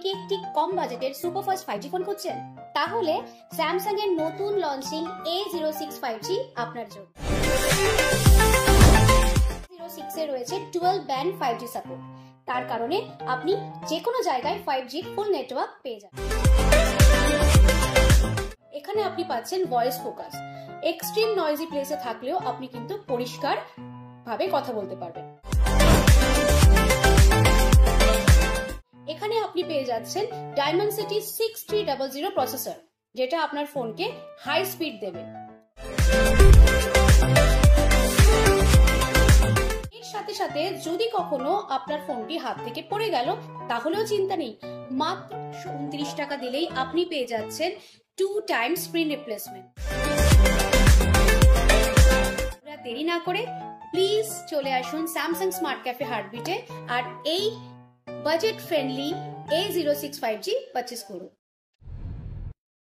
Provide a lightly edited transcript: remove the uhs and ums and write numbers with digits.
কি একটি কম বাজেটের সুপারফাস্ট 5G ফোন খুঁজছেন? তাহলে স্যামসাং এর নতুন লঞ্চিং A06 5G আপনার জন্য। A06 এ রয়েছে 12 ব্যান্ড 5G সাপোর্ট। তার কারণে আপনি যে কোনো জায়গায় 5G ফুল নেটওয়ার্ক পেয়ে যাবেন। এখানে আপনি পাচ্ছেন ভয়েস ফোকাস। এক্সট্রিম নয়েজি প্লেসে থাকলেও আপনি কিন্তু পরিষ্কার ভাবে কথা বলতে পারবেন। এখানে আপনি পেয়ে যাচ্ছেন Dimensity 6300 প্রসেসর, যেটা আপনার ফোনকে হাই স্পিড দেবে। এর সাথে সাথে যদি কখনো আপনার ফোনটি হাত থেকে পড়ে গেল তাহলেও চিন্তা নেই, মাত্র 29 টাকা দিলেই আপনি পেয়ে যাচ্ছেন 2 টাইমস স্ক্রিন রিপ্লেসমেন্ট। দেরি না করে প্লিজ চলে আসুন স্যামসাং স্মার্ট ক্যাফে হার্টবিটে আর এই budget friendly A06 5G purchase করুন।